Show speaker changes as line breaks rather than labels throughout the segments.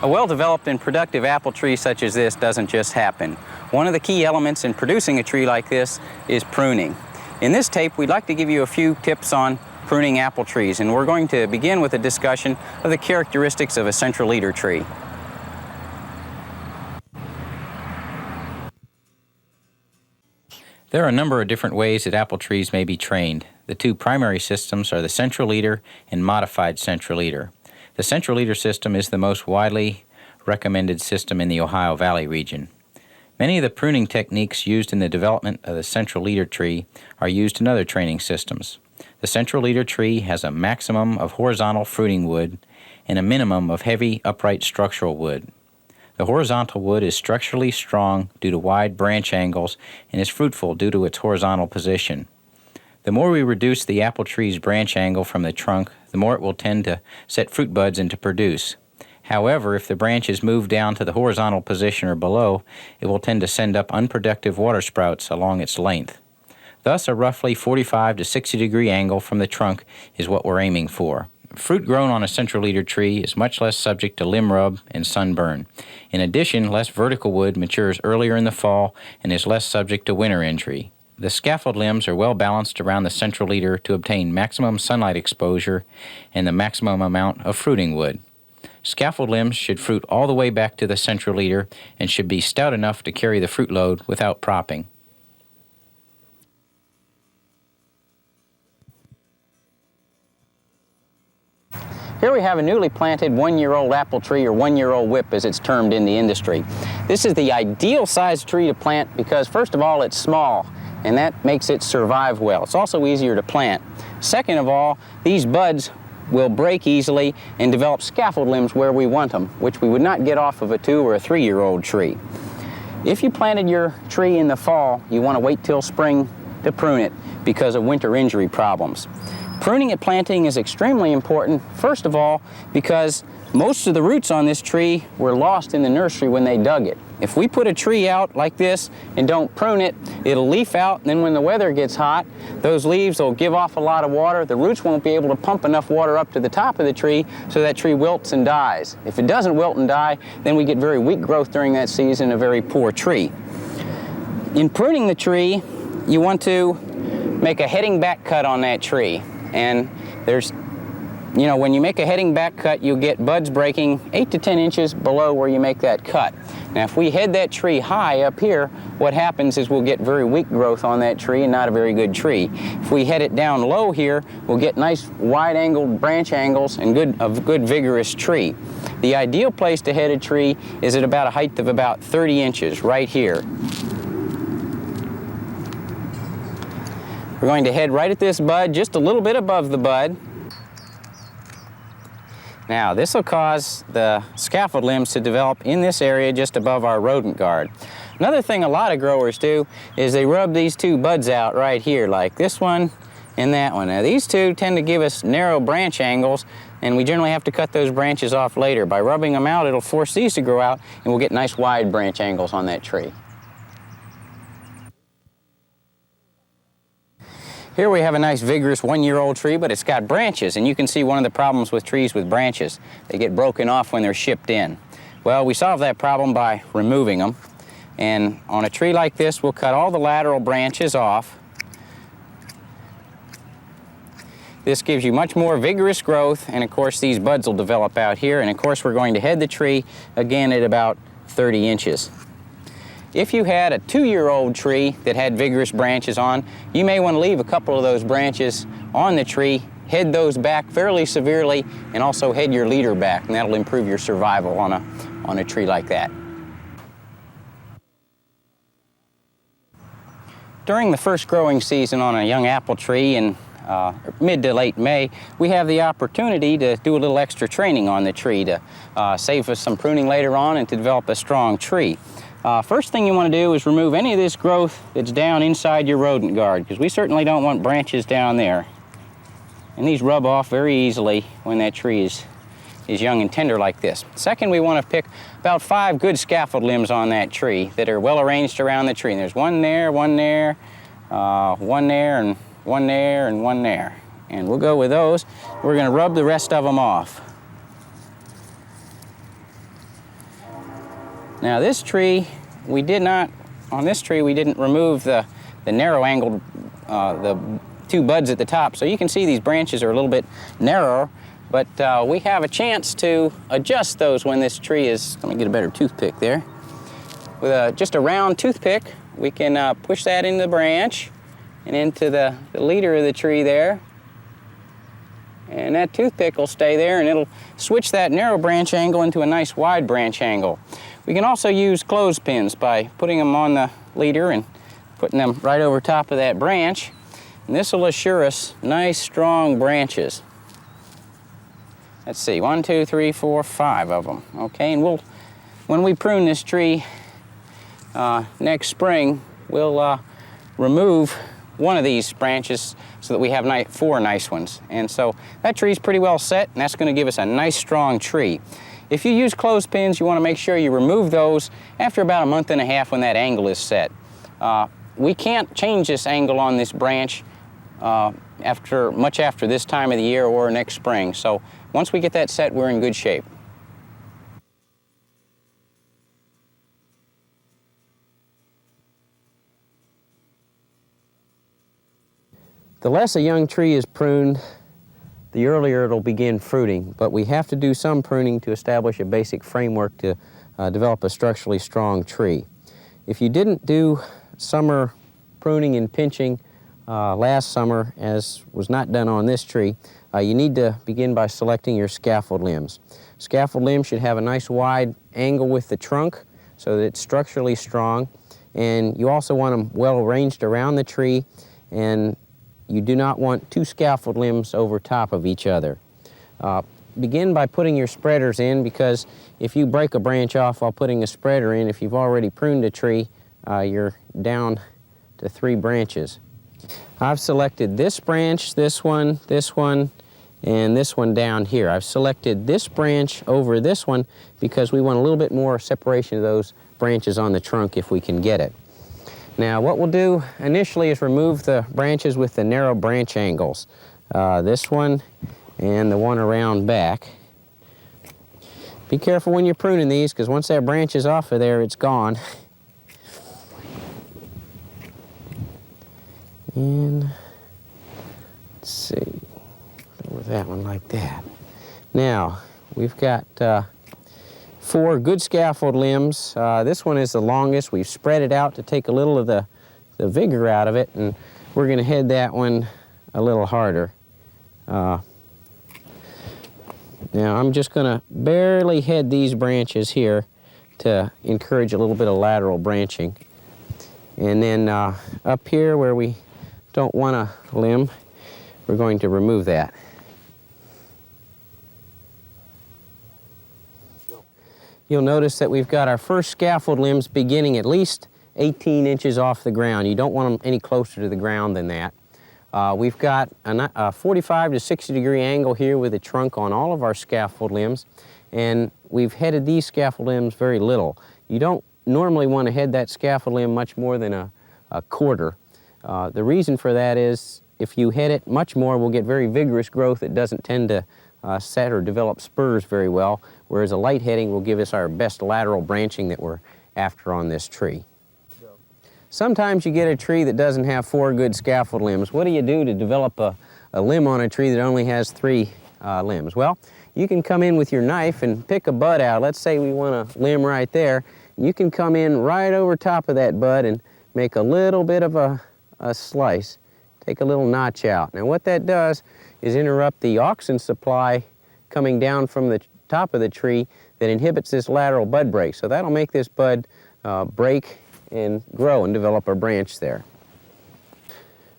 A well-developed and productive apple tree such as this doesn't just happen. One of the key elements in producing a tree like this is pruning. In this tape, we'd like to give you a few tips on pruning apple trees, and we're going to begin with a discussion of the characteristics of a central leader tree. There are a number of different ways that apple trees may be trained. The two primary systems are the central leader and modified central leader. The central leader system is the most widely recommended system in the Ohio Valley region. Many of the pruning techniques used in the development of the central leader tree are used in other training systems. The central leader tree has a maximum of horizontal fruiting wood and a minimum of heavy upright structural wood. The horizontal wood is structurally strong due to wide branch angles and is fruitful due to its horizontal position. The more we reduce the apple tree's branch angle from the trunk, the more it will tend to set fruit buds and to produce. However, if the branch is moved down to the horizontal position or below, it will tend to send up unproductive water sprouts along its length. Thus, a roughly 45 to 60 degree angle from the trunk is what we're aiming for. Fruit grown on a central leader tree is much less subject to limb rub and sunburn. In addition, less vertical wood matures earlier in the fall and is less subject to winter injury. The scaffold limbs are well balanced around the central leader to obtain maximum sunlight exposure and the maximum amount of fruiting wood. Scaffold limbs should fruit all the way back to the central leader and should be stout enough to carry the fruit load without propping. Here we have a newly planted one-year-old apple tree, or one-year-old whip as it's termed in the industry. This is the ideal size tree to plant because first of all it's small, and that makes it survive well. It's also easier to plant. Second of all, these buds will break easily and develop scaffold limbs where we want them, which we would not get off of a 2 or a 3-year-old tree. If you planted your tree in the fall, you want to wait till spring to prune it because of winter injury problems. Pruning at planting is extremely important, first of all, because most of the roots on this tree were lost in the nursery when they dug it. If we put a tree out like this and don't prune it, it'll leaf out, and then when the weather gets hot, those leaves will give off a lot of water. The roots won't be able to pump enough water up to the top of the tree, so that tree wilts and dies. If it doesn't wilt and die, then we get very weak growth during that season, a very poor tree. In pruning the tree, you want to make a heading back cut on that tree. And when you make a heading back cut, you'll get buds breaking 8 to 10 inches below where you make that cut. Now, if we head that tree high up here, what happens is we'll get very weak growth on that tree and not a very good tree. If we head it down low here, we'll get nice wide-angled branch angles and a good vigorous tree. The ideal place to head a tree is at about a height of about 30 inches, right here. We're going to head right at this bud, just a little bit above the bud. Now, this will cause the scaffold limbs to develop in this area just above our rodent guard. Another thing a lot of growers do is they rub these two buds out right here, like this one and that one. Now, these two tend to give us narrow branch angles, and we generally have to cut those branches off later. By rubbing them out, it'll force these to grow out, and we'll get nice wide branch angles on that tree. Here we have a nice vigorous one-year-old tree, but it's got branches, and you can see one of the problems with trees with branches. They get broken off when they're shipped in. Well, we solve that problem by removing them, and on a tree like this, we'll cut all the lateral branches off. This gives you much more vigorous growth, and of course these buds will develop out here, and of course we're going to head the tree again at about 30 inches. If you had a 2-year-old tree that had vigorous branches on, you may want to leave a couple of those branches on the tree, head those back fairly severely, and also head your leader back, and that'll improve your survival on a tree like that. During the first growing season on a young apple tree in mid to late May, we have the opportunity to do a little extra training on the tree to save us some pruning later on and to develop a strong tree. First thing you want to do is remove any of this growth that's down inside your rodent guard, because we certainly don't want branches down there. And these rub off very easily when that tree is young and tender like this. Second, we want to pick about 5 good scaffold limbs on that tree that are well arranged around the tree. And there's one there, one there, one there, and one there, and one there. And we'll go with those. We're going to rub the rest of them off. Now this tree, we didn't remove the narrow angled, the two buds at the top. So you can see these branches are a little bit narrower, but we have a chance to adjust those when this tree is, let me get a better toothpick there. With just a round toothpick, we can push that into the branch and into the leader of the tree there. And that toothpick will stay there and it'll switch that narrow branch angle into a nice wide branch angle. We can also use clothespins by putting them on the leader and putting them right over top of that branch. And this will assure us nice strong branches. Let's see, 1, 2, 3, 4, 5 of them. Okay, and when we prune this tree next spring, we'll remove one of these branches so that we have 4 nice ones. And so that tree's pretty well set, and that's going to give us a nice strong tree. If you use clothespins, you want to make sure you remove those after about a month and a half when that angle is set. We can't change this angle on this branch much after this time of the year or next spring. So once we get that set, we're in good shape. The less a young tree is pruned, the earlier it'll begin fruiting, but we have to do some pruning to establish a basic framework to develop a structurally strong tree. If you didn't do summer pruning and pinching last summer, as was not done on this tree, you need to begin by selecting your scaffold limbs. Scaffold limbs should have a nice wide angle with the trunk so that it's structurally strong, and you also want them well arranged around the tree, and you do not want 2 scaffold limbs over top of each other. Begin by putting your spreaders in, because if you break a branch off while putting a spreader in, if you've already pruned a tree, you're down to 3 branches. I've selected this branch, this one, and this one down here. I've selected this branch over this one because we want a little bit more separation of those branches on the trunk if we can get it. Now what we'll do initially is remove the branches with the narrow branch angles. This one and the one around back. Be careful when you're pruning these, because once that branch is off of there, it's gone. And let's see, with that one like that. Now we've got 4 good scaffold limbs. This one is the longest. We've spread it out to take a little of the vigor out of it, and we're going to head that one a little harder. Now I'm just going to barely head these branches here to encourage a little bit of lateral branching. And then up here where we don't want a limb, we're going to remove that. You'll notice that we've got our first scaffold limbs beginning at least 18 inches off the ground. You don't want them any closer to the ground than that. We've got a 45 to 60 degree angle here with the trunk on all of our scaffold limbs, and we've headed these scaffold limbs very little. You don't normally want to head that scaffold limb much more than a quarter. The reason for that is if you head it much more, we'll get very vigorous growth that doesn't tend to set or develop spurs very well, whereas a light heading will give us our best lateral branching that we're after on this tree. Sometimes you get a tree that doesn't have 4 good scaffold limbs. What do you do to develop a limb on a tree that only has 3 limbs? Well, you can come in with your knife and pick a bud out. Let's say we want a limb right there. You can come in right over top of that bud and make a little bit of a slice. Take a little notch out. Now what that does is interrupt the oxygen supply coming down from the top of the tree that inhibits this lateral bud break. So that'll make this bud break and grow and develop a branch there.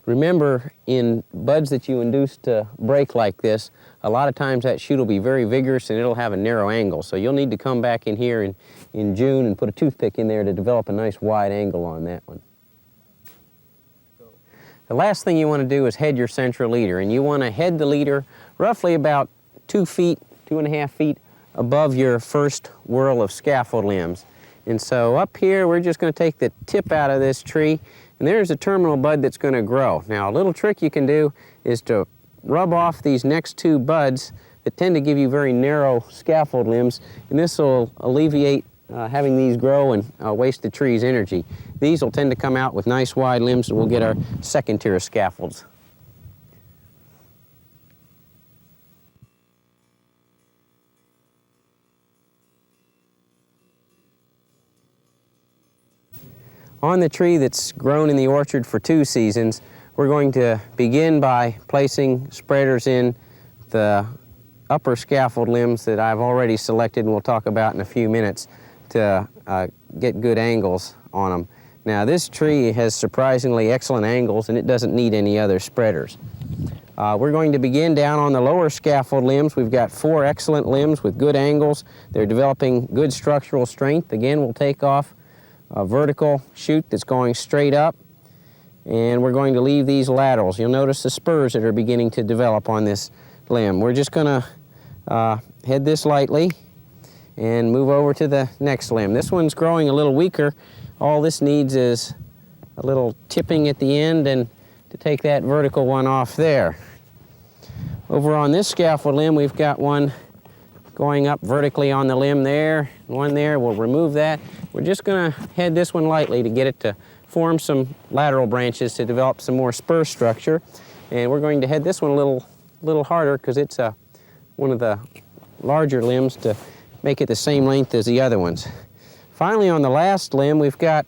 Remember, in buds that you induce to break like this, a lot of times that shoot will be very vigorous and it'll have a narrow angle. So you'll need to come back in here in June and put a toothpick in there to develop a nice wide angle on that one. The last thing you want to do is head your central leader, and you want to head the leader roughly about 2 feet, 2.5 feet above your first whirl of scaffold limbs. And so up here, we're just going to take the tip out of this tree, and there's a terminal bud that's going to grow. Now, a little trick you can do is to rub off these next 2 buds that tend to give you very narrow scaffold limbs, and this will alleviate having these grow and waste the tree's energy. These will tend to come out with nice wide limbs, and we'll get our second tier of scaffolds. On the tree that's grown in the orchard for 2 seasons, we're going to begin by placing spreaders in the upper scaffold limbs that I've already selected and we'll talk about in a few minutes to get good angles on them. Now this tree has surprisingly excellent angles and it doesn't need any other spreaders. We're going to begin down on the lower scaffold limbs. We've got 4 excellent limbs with good angles. They're developing good structural strength. Again, we'll take off a vertical shoot that's going straight up, and we're going to leave these laterals. You'll notice the spurs that are beginning to develop on this limb. We're just going to head this lightly and move over to the next limb. This one's growing a little weaker. All this needs is a little tipping at the end and to take that vertical one off there. Over on this scaffold limb, we've got one going up vertically on the limb there, one there. We'll remove that. We're just going to head this one lightly to get it to form some lateral branches to develop some more spur structure. And we're going to head this one a little harder because it's one of the larger limbs to make it the same length as the other ones. Finally, on the last limb, we've got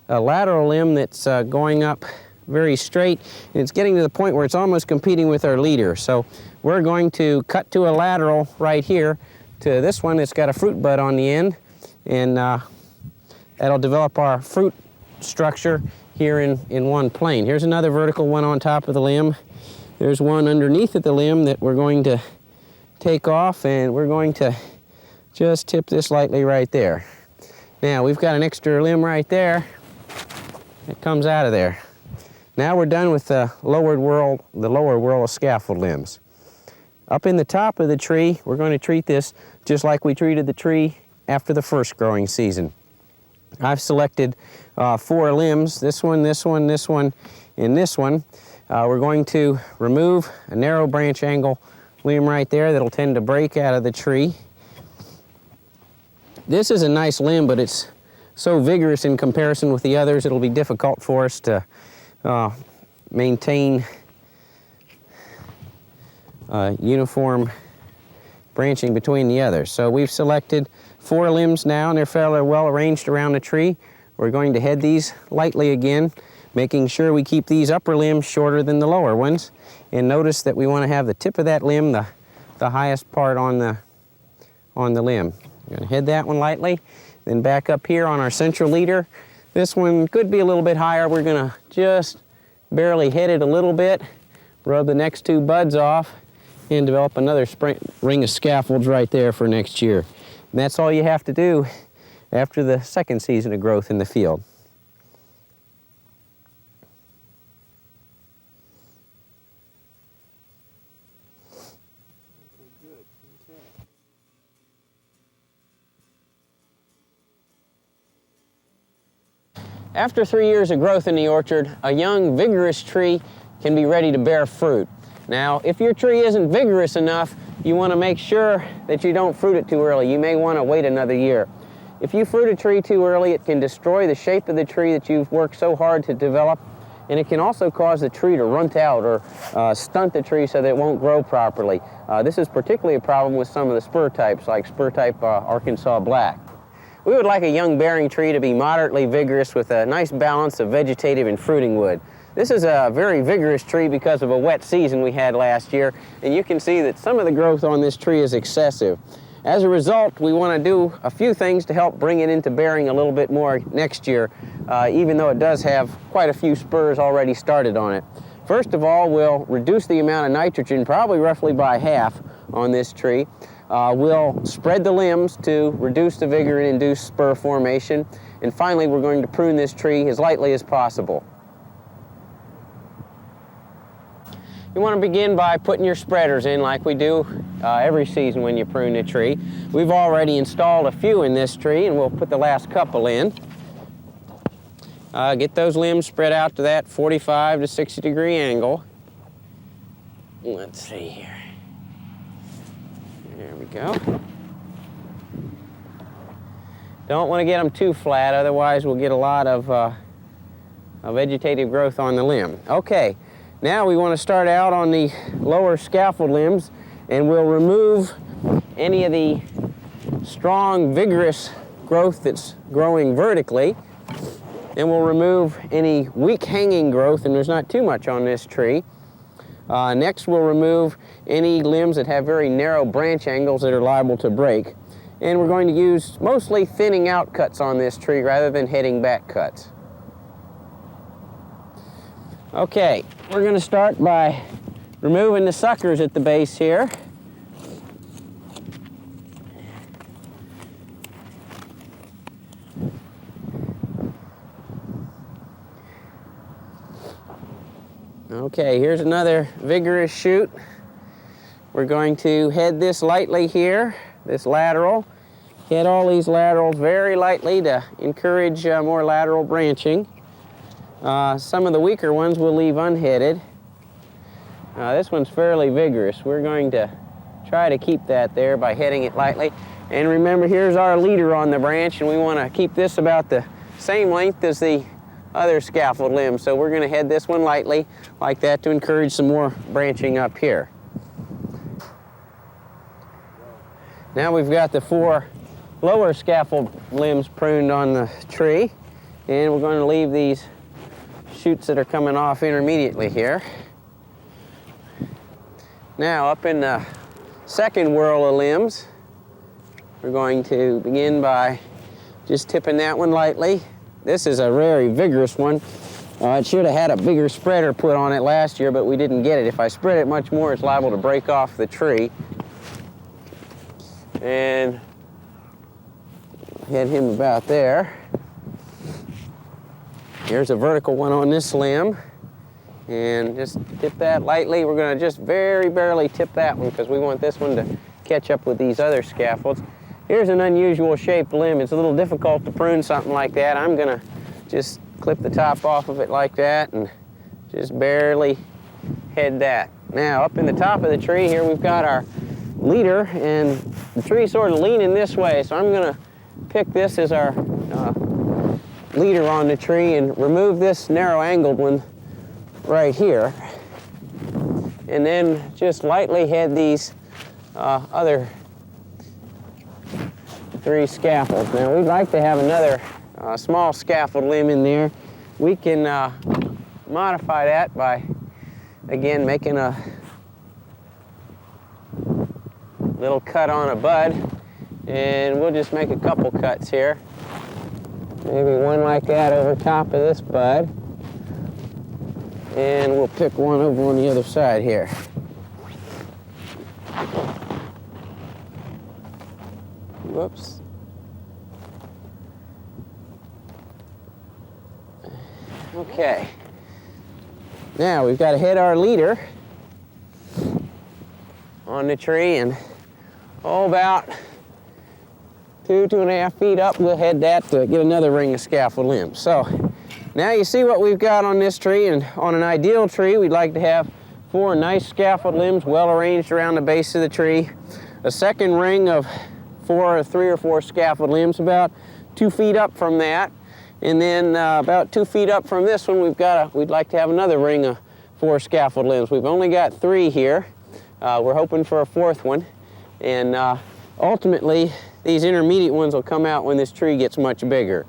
a lateral limb that's going up very straight, and it's getting to the point where it's almost competing with our leader. So we're going to cut to a lateral right here to this one that's got a fruit bud on the end, and that'll develop our fruit structure here in one plane. Here's another vertical one on top of the limb. There's one underneath of the limb that we're going to take off, and we're going to just tip this lightly right there. Now we've got an extra limb right there that comes out of there. Now we're done with the lower whorl of scaffold limbs. Up in the top of the tree, we're going to treat this just like we treated the tree after the first growing season. I've selected 4 limbs, this one, this one, this one, and this one. We're going to remove a narrow branch angle limb right there that'll tend to break out of the tree. This is a nice limb, but it's so vigorous in comparison with the others, it'll be difficult for us to maintain uniform branching between the others. So we've selected 4 limbs now, and they're fairly well arranged around the tree. We're going to head these lightly again, making sure we keep these upper limbs shorter than the lower ones. And notice that we want to have the tip of that limb the highest part on the limb. We're going to head that one lightly, then back up here on our central leader. This one could be a little bit higher. We're going to just barely head it a little bit, rub the next 2 buds off, and develop another ring of scaffolds right there for next year. And that's all you have to do after the second season of growth in the field. After 3 years of growth in the orchard, a young, vigorous tree can be ready to bear fruit. Now, if your tree isn't vigorous enough, you want to make sure that you don't fruit it too early. You may want to wait another year. If you fruit a tree too early, it can destroy the shape of the tree that you've worked so hard to develop, and it can also cause the tree to runt out or stunt the tree so that it won't grow properly. This is particularly a problem with some of the spur types, like spur type Arkansas Black. We would like a young bearing tree to be moderately vigorous with a nice balance of vegetative and fruiting wood. This is a very vigorous tree because of a wet season we had last year, and you can see that some of the growth on this tree is excessive. As a result, we want to do a few things to help bring it into bearing a little bit more next year, even though it does have quite a few spurs already started on it. First of all, we'll reduce the amount of nitrogen, probably roughly by half on this tree. We'll spread the limbs to reduce the vigor and induce spur formation. And finally, we're going to prune this tree as lightly as possible. You want to begin by putting your spreaders in like we do every season when you prune a tree. We've already installed a few in this tree, and we'll put the last couple in. Get those limbs spread out to that 45 to 60 degree angle. Let's see here. There we go.
Don't want to get them too flat, otherwise we'll get a lot of vegetative growth on the limb. Okay, now we want to start out on the lower scaffold limbs, and we'll remove any of the strong, vigorous growth that's growing vertically, and we'll remove any weak hanging growth, and there's not too much on this tree. Next, we'll remove any limbs that have very narrow branch angles that are liable to break. And we're going to use mostly thinning out cuts on this tree rather than heading back cuts. Okay, we're going to start by removing the suckers at the base here. Okay, here's another vigorous shoot. We're going to head this lightly here, this lateral. Head all these laterals very lightly to encourage more lateral branching. Some of the weaker ones we'll leave unheaded. This one's fairly vigorous. We're going to try to keep that there by heading it lightly. And remember, here's our leader on the branch, and we want to keep this about the same length as the other scaffold limb. So we're going to head this one lightly like that to encourage some more branching up here. Now we've got the 4 lower scaffold limbs pruned on the tree, and we're going to leave these shoots that are coming off intermediately here. Now up in the second whirl of limbs, we're going to begin by just tipping that one lightly. This is a very vigorous one. It should have had a bigger spreader put on it last year, but we didn't get it. If I spread it much more, it's liable to break off the tree. And head him about there. Here's a vertical one on this limb. And just tip that lightly. We're going to just very barely tip that one because we want this one to catch up with these other scaffolds. Here's an unusual shaped limb. It's a little difficult to prune something like that. I'm going to just clip the top off of it like that and just barely head that. Now up in the top of the tree here we've got our leader, and the tree's sort of leaning this way, so I'm going to pick this as our leader on the tree and remove this narrow angled one right here, and then just lightly head these other 3 scaffolds. Now we'd like to have another small scaffold limb in there. We can modify that by, again, making a little cut on a bud, and we'll just make a couple cuts here. Maybe one like that over top of this bud, and we'll pick one over on the other side here. Whoops. Okay. Now we've got to head our leader on the tree, and about 2.5 feet up, we'll head that to get another ring of scaffold limbs. So now you see what we've got on this tree, and on an ideal tree we'd like to have 4 nice scaffold limbs well arranged around the base of the tree, a second ring of 3 or 4 scaffold limbs about 2 feet up from that, and then about 2 feet up from this one we'd like to have another ring of 4 scaffold limbs. We've only got 3 here. We're hoping for a 4th one, and ultimately these intermediate ones will come out when this tree gets much bigger.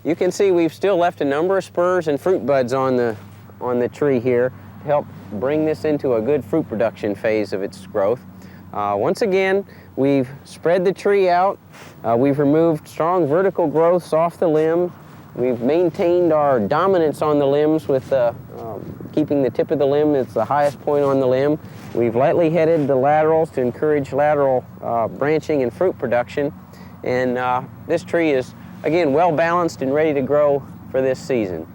You can see we've still left a number of spurs and fruit buds on the tree here to help bring this into a good fruit production phase of its growth. Once again, we've spread the tree out. We've removed strong vertical growths off the limb. We've maintained our dominance on the limbs with keeping the tip of the limb as the highest point on the limb. We've lightly headed the laterals to encourage lateral branching and fruit production. And this tree is, again, well balanced and ready to grow for this season.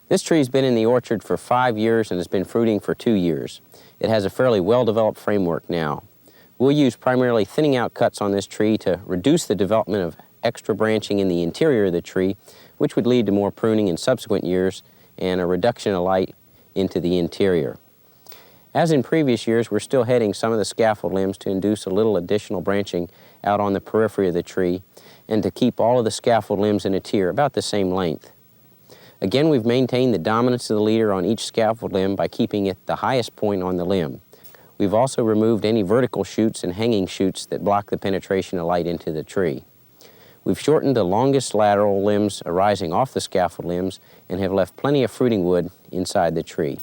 This tree's been in the orchard for 5 years and has been fruiting for 2 years. It has a fairly well-developed framework now. We'll use primarily thinning out cuts on this tree to reduce the development of extra branching in the interior of the tree, which would lead to more pruning in subsequent years and a reduction of light into the interior. As in previous years, we're still heading some of the scaffold limbs to induce a little additional branching out on the periphery of the tree and to keep all of the scaffold limbs in a tier about the same length. Again, we've maintained the dominance of the leader on each scaffold limb by keeping it the highest point on the limb. We've also removed any vertical shoots and hanging shoots that block the penetration of light into the tree. We've shortened the longest lateral limbs arising off the scaffold limbs and have left plenty of fruiting wood inside the tree.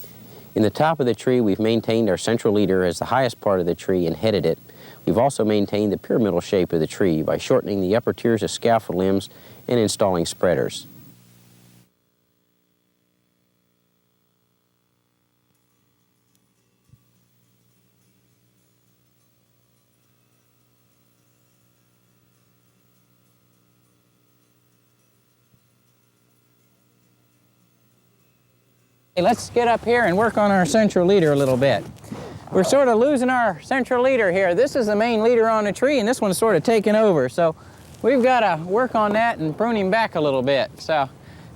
In the top of the tree, we've maintained our central leader as the highest part of the tree and headed it. We've also maintained the pyramidal shape of the tree by shortening the upper tiers of scaffold limbs and installing spreaders.
Hey, let's get up here and work on our central leader a little bit. We're sort of losing our central leader here. This is the main leader on the tree, and this one's sort of taken over. So we've got to work on that and prune him back a little bit. So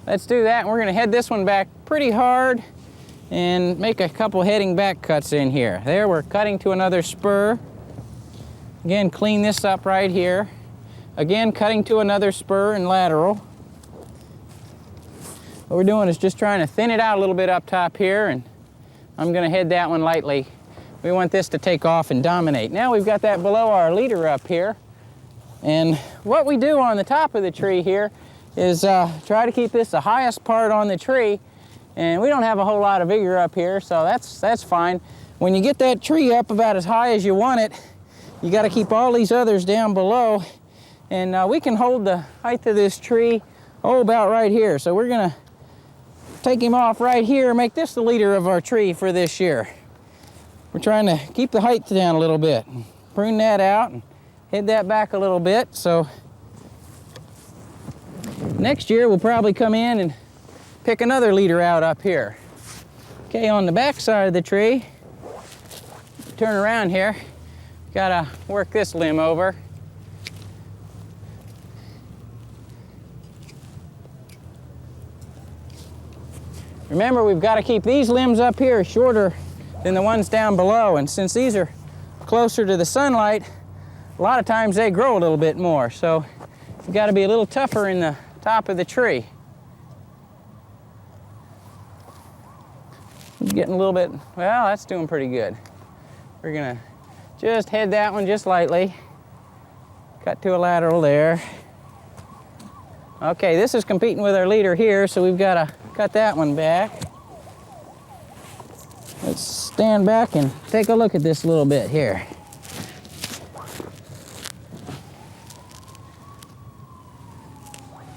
let's do that. We're going to head this one back pretty hard and make a couple heading back cuts in here. There, we're cutting to another spur. Again, clean this up right here. Again, cutting to another spur and lateral. What we're doing is just trying to thin it out a little bit up top here, and I'm going to head that one lightly. We want this to take off and dominate. Now we've got that below our leader up here, and what we do on the top of the tree here is try to keep this the highest part on the tree, and we don't have a whole lot of vigor up here, so that's fine. When you get that tree up about as high as you want it, you got to keep all these others down below, and we can hold the height of this tree about right here. So we're going to take him off right here, make this the leader of our tree for this year. We're trying to keep the height down a little bit. Prune that out and head that back a little bit. So next year we'll probably come in and pick another leader out up here. Okay, on the back side of the tree, turn around here, gotta work this limb over. Remember, we've got to keep these limbs up here shorter than the ones down below, and since these are closer to the sunlight, a lot of times they grow a little bit more, so you've got to be a little tougher in the top of the tree. It's getting a little bit, well, that's doing pretty good. We're going to just head that one just lightly, cut to a lateral there. Okay, this is competing with our leader here, so we've got to cut that one back. Let's stand back and take a look at this a little bit here.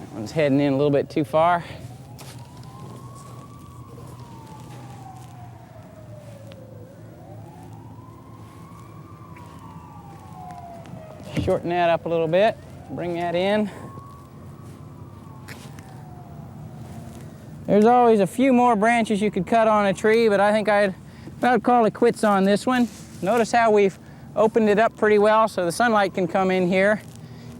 That one's heading in a little bit too far. Shorten that up a little bit, bring that in. There's always a few more branches you could cut on a tree, but I think I'd call it quits on this one. Notice how we've opened it up pretty well so the sunlight can come in here.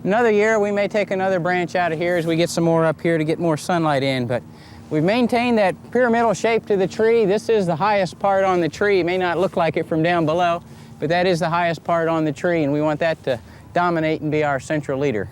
Another year we may take another branch out of here as we get some more up here to get more sunlight in, but we've maintained that pyramidal shape to the tree. This is the highest part on the tree. It may not look like it from down below, but that is the highest part on the tree, and we want that to dominate and be our central leader.